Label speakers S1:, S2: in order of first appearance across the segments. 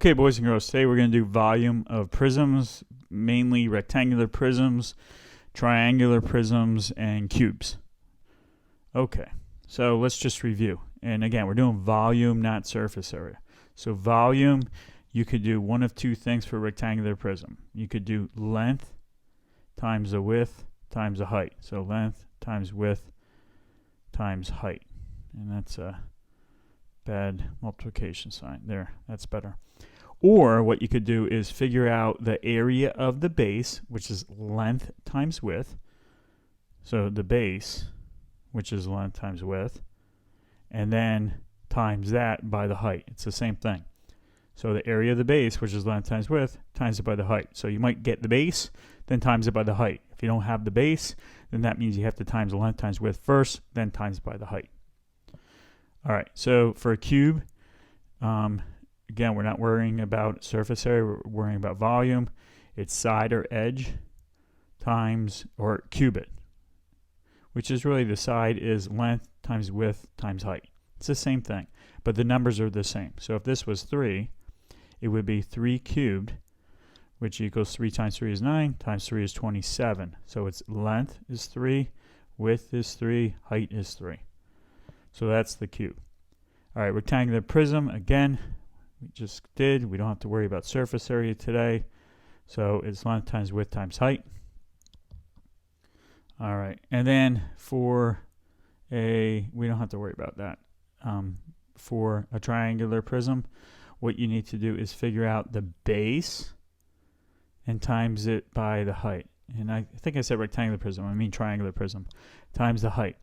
S1: Okay, boys and girls, today we're going to do volume of prisms, mainly rectangular prisms, triangular prisms, and cubes. Okay, so let's just review. And again, we're doing volume, not surface area. So volume, you could do one of two things for a rectangular prism. You could do length times the width times the height. So length times width times height. And that's a bad multiplication sign. There, that's better. Or what you could do is figure out the area of the base, which is length times width. So the base, which is length times width, and then times that by the height. It's the same thing. So the area of the base, which is length times width, times it by the height. So you might get the base, then times it by the height. If you don't have the base, then that means you have to times the length times width first, then times it by the height. All right, so for a cube, again, we're not worrying about surface area, we're worrying about volume. It's side or edge times, or cubit, which is really the side is length times width times height. It's the same thing, but the numbers are the same. So if this was 3, it would be 3 cubed, which equals 3 times 3 is 9, times 3 is 27. So its length is 3, width is 3, height is 3. So that's the cube. All right, rectangular prism, again, we just did. We don't have to worry about surface area today. So it's length times width times height. All right, and then for we don't have to worry about that. For a triangular prism, what you need to do is figure out the base and times it by the height. And I think I said rectangular prism, I mean triangular prism, times the height.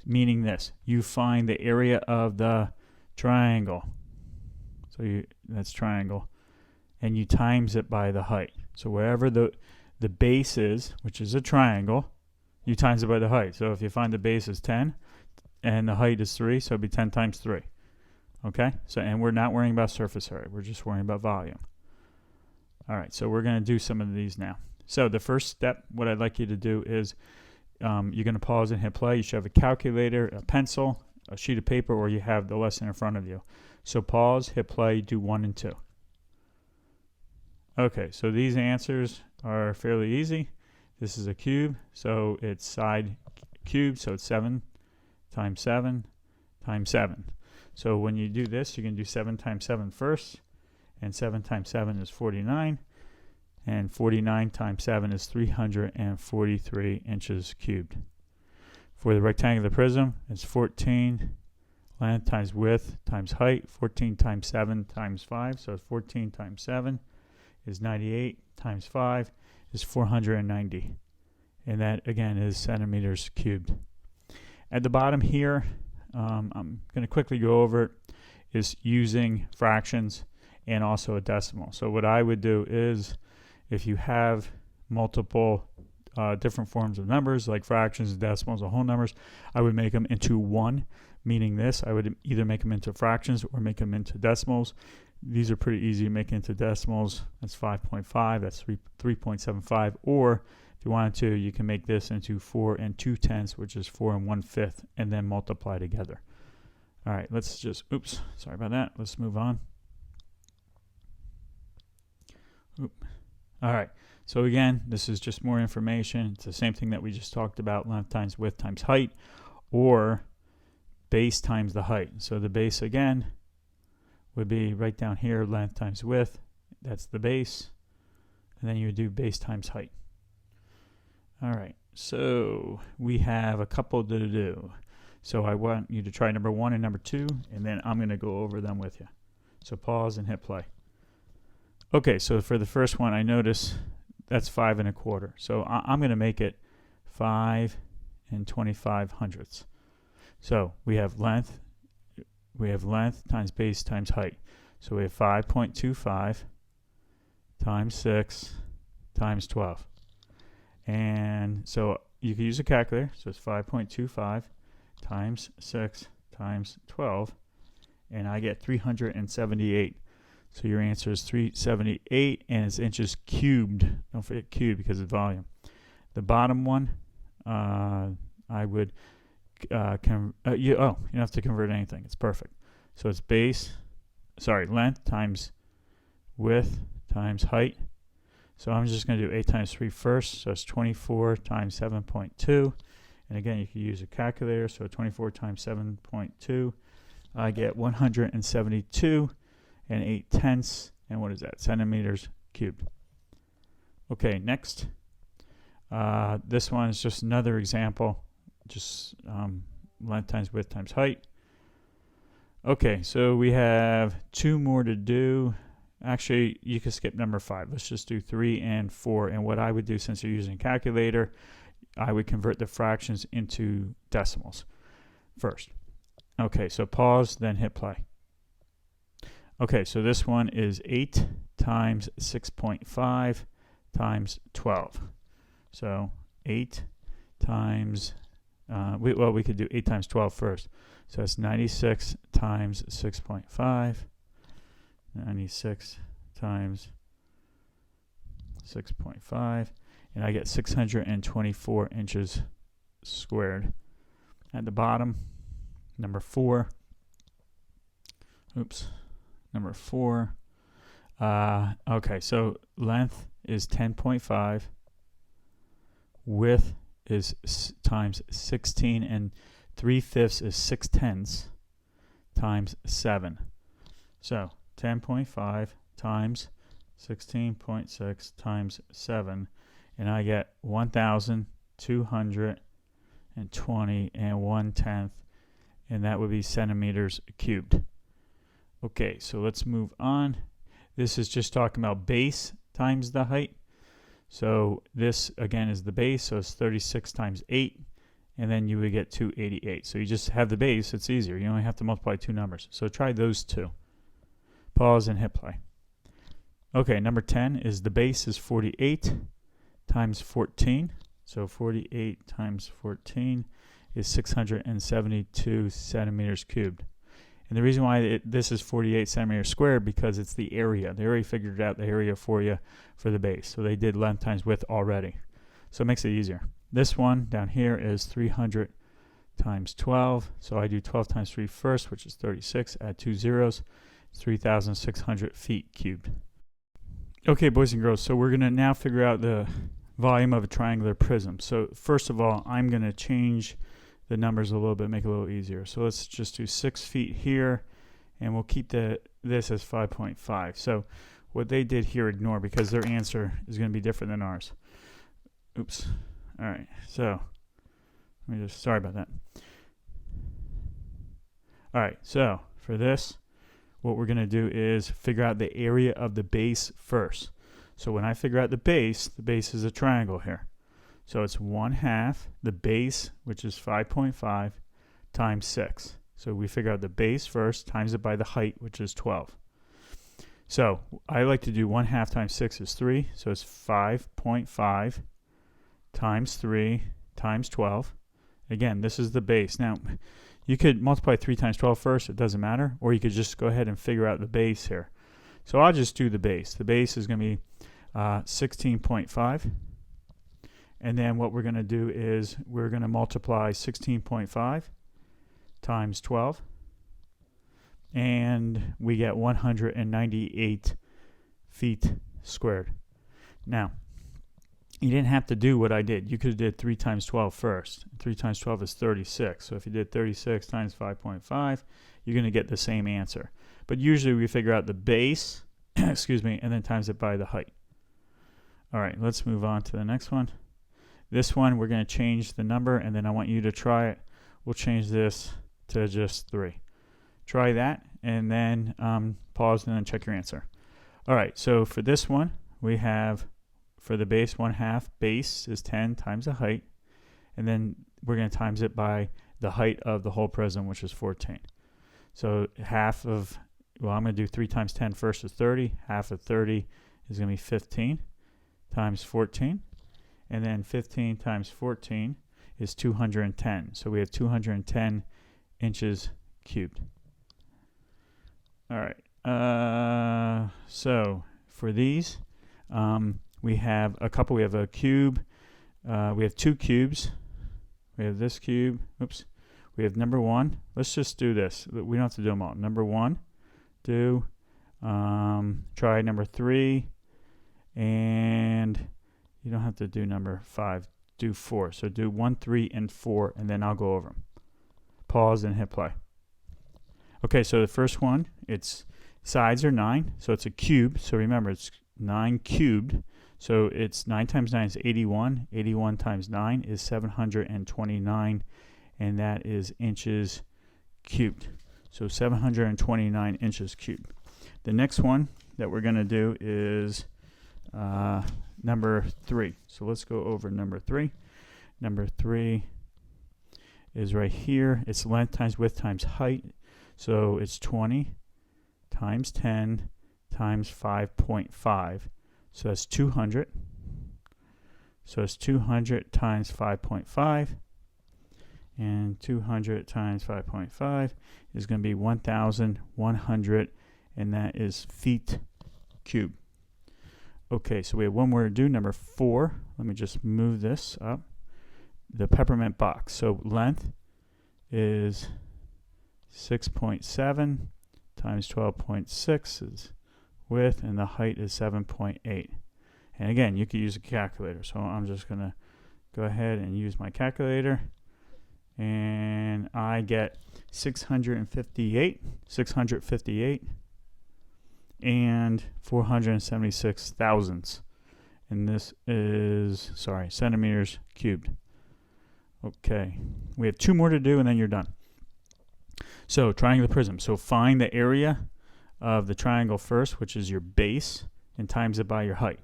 S1: Meaning this, you find the area of the triangle. So that's triangle. And you times it by the height. So wherever the base is, which is a triangle, you times it by the height. So if you find the base is 10 and the height is 3, so it'd be 10 times 3. Okay? So, and we're not worrying about surface area. We're just worrying about volume. All right, so we're going to do some of these now. So the first step, what I'd like you to do is you're going to pause and hit play. You should have a calculator, a pencil, a sheet of paper, or you have the lesson in front of you. So pause, hit play, do 1 and 2. Okay, so these answers are fairly easy. This is a cube, so it's side cube, so it's 7 times 7 times 7. So when you do this, you can do 7 times 7 first, and 7 times 7 is 49. And 49 times 7 is 343 inches cubed. For the rectangular prism, it's 14 length times width times height. 14 times 7 times 5, so 14 times 7 is 98 times 5 is 490. And that, again, is centimeters cubed. At the bottom here, I'm going to quickly go over it, is using fractions and also a decimal. So what I would do is, if you have multiple different forms of numbers, like fractions, decimals, or whole numbers, I would make them into one, meaning this. I would either make them into fractions or make them into decimals. These are pretty easy to make into decimals. That's 5.5, that's 3.75. Or if you wanted to, you can make this into 4 2/10, which is 4 1/5, and then multiply together. All right, let's just, oops, sorry about that. Let's move on. Oop. All right, so again, this is just more information. It's the same thing that we just talked about, length times width times height, or base times the height. So the base, again, would be right down here, length times width. That's the base. And then you would do base times height. All right, so we have a couple to do. So I want you to try number 1 and number 2, and then I'm going to go over them with you. So pause and hit play. Okay, so for the first one, I notice that's 5 1/4. So I'm going to make it 5 25 hundredths. So we have length times base times height. So we have 5.25 times 6 times 12. And so you can use a calculator. So it's 5.25 times 6 times 12. And I get 378. So your answer is 378, and it's inches cubed. Don't forget cubed because it's volume. The bottom one, I would, you don't have to convert anything. It's perfect. So it's length times width times height. So I'm just going to do 8 times 3 first. So it's 24 times 7.2. And again, you can use a calculator. So 24 times 7.2. I get 172 and 8/10. And what is that? Centimeters cubed. Okay, next. This one is just another example. Just length times width times height. Okay, so we have 2 more to do. Actually, you can skip number 5. Let's just do 3 and 4. And what I would do, since you're using a calculator, I would convert the fractions into decimals first. Okay, so pause, then hit play. Okay, so this one is 8 times 6.5 times 12. So 8 times, we could do 8 times 12 first. So that's 96 times 6.5. 96 times 6.5, and I get 624 inches squared. At the bottom, number 4. Number 4. Okay, so length is 10.5. Width is times 16, and 3/5 is 6/10 times 7. So 10.5 times 16.6 times 7, and I get 1,220 and 1/10, and that would be centimeters cubed. Okay, so let's move on. This is just talking about base times the height. So this again is the base, so it's 36 times 8, and then you would get 288. So you just have the base, it's easier. You only have to multiply 2 numbers. So try those 2. Pause and hit play. Okay, number 10 is the base is 48 times 14. So 48 times 14 is 672 centimeters cubed. And the reason why this is 48 centimeters squared, because it's the area. They already figured out the area for you for the base. So they did length times width already. So it makes it easier. This one down here is 300 times 12. So I do 12 times 3 first, which is 36. Add 2 zeros. 3,600 feet cubed. Okay, boys and girls, so we're going to now figure out the volume of a triangular prism. So first of all, I'm going to change the numbers a little bit, make it a little easier. So let's just do 6 feet here, and we'll keep this as 5.5. So what they did here, ignore, because their answer is going to be different than ours. Oops. All right, so let me just, sorry about that. All right, so for this, what we're going to do is figure out the area of the base first. So when I figure out the base is a triangle here. So it's 1/2 the base, which is 5.5, times 6. So we figure out the base first, times it by the height, which is 12. So I like to do 1/2 times 6 is 3. So it's 5.5 times 3 times 12. Again, this is the base. Now, you could multiply 3 times 12 first, it doesn't matter, or you could just go ahead and figure out the base here. So I'll just do the base. The base is going to be 16.5. And then what we're going to do is we're going to multiply 16.5 times 12. And we get 198 feet squared. Now, you didn't have to do what I did. You could have did 3 times 12 first. 3 times 12 is 36. So if you did 36 times 5.5, you're going to get the same answer. But usually we figure out the base, excuse me, and then times it by the height. All right, let's move on to the next one. This one, we're going to change the number, and then I want you to try it. We'll change this to just 3. Try that, and then pause, and then check your answer. All right, so for this one, we have, for the base, 1/2. Base is 10 times the height, and then we're going to times it by the height of the whole prism, which is 14. So half of, well, I'm going to do 3 times 10 first is 30. Half of 30 is going to be 15 times 14. And then 15 times 14 is 210. So we have 210 inches cubed. All right. So for these, we have a couple. We have a cube. We have 2 cubes. We have this cube. Oops. We have number 1. Let's just do this. We don't have to do them all. Number 1, do Try number 3, and you don't have to do number 5. Do 4. So do 1, 3, and 4, and then I'll go over them. Pause and hit play. Okay, so the first one, its sides are 9, so it's a cube. So remember, it's 9 cubed. So it's 9 times 9 is 81. 81 times 9 is 729, and that is inches cubed. So 729 inches cubed. The next one that we're going to do is number 3. So let's go over number 3. Number 3 is right here. It's length times width times height. So it's 20 times 10 times 5.5. So that's 200. So it's 200 times 5.5. And 200 times 5.5 is going to be 1,100, and that is feet cubed. Okay, so we have one more to do, number 4. Let me just move this up. The peppermint box. So length is 6.7 times 12.6 is width, and the height is 7.8. And again, you could use a calculator. So I'm just going to go ahead and use my calculator. And I get 658 and 476 thousandths. And this is, centimeters cubed. Okay, we have 2 more to do and then you're done. So triangular prism. So find the area of the triangle first, which is your base, and times it by your height.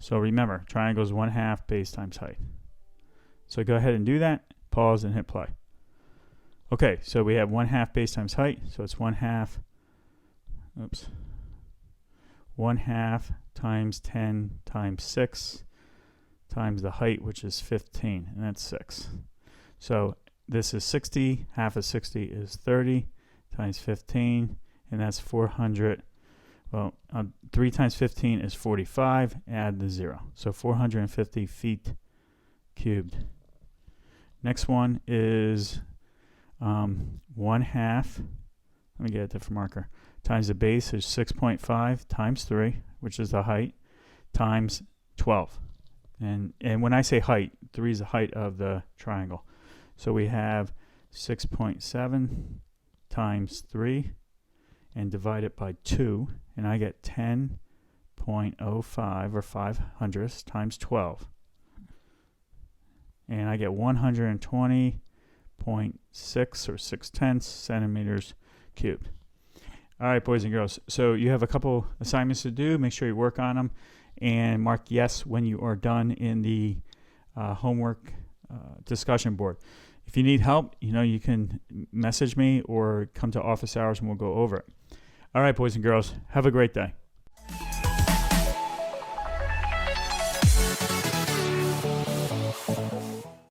S1: So remember, triangle is 1/2 base times height. So go ahead and do that. Pause and hit play. Okay, so we have 1/2 base times height, so it's 1/2 times 10 times 6 times the height, which is 15, and that's 6. So this is 60, half of 60 is 30 times 15, and that's 400. Well, 3 times 15 is 45, add the 0. So 450 feet cubed. Next one is 1/2, let me get a different marker, times the base is 6.5 times 3, which is the height, times 12. And when I say height, 3 is the height of the triangle. So we have 6.7 times 3 and divide it by 2, and I get 10.05 or 5/100 times 12. And I get 120.6 or 6/10 centimeters cubed. All right, boys and girls. So you have a couple assignments to do. Make sure you work on them and mark yes when you are done in the homework discussion board. If you need help, you can message me or come to office hours and we'll go over it. All right, boys and girls. Have a great day.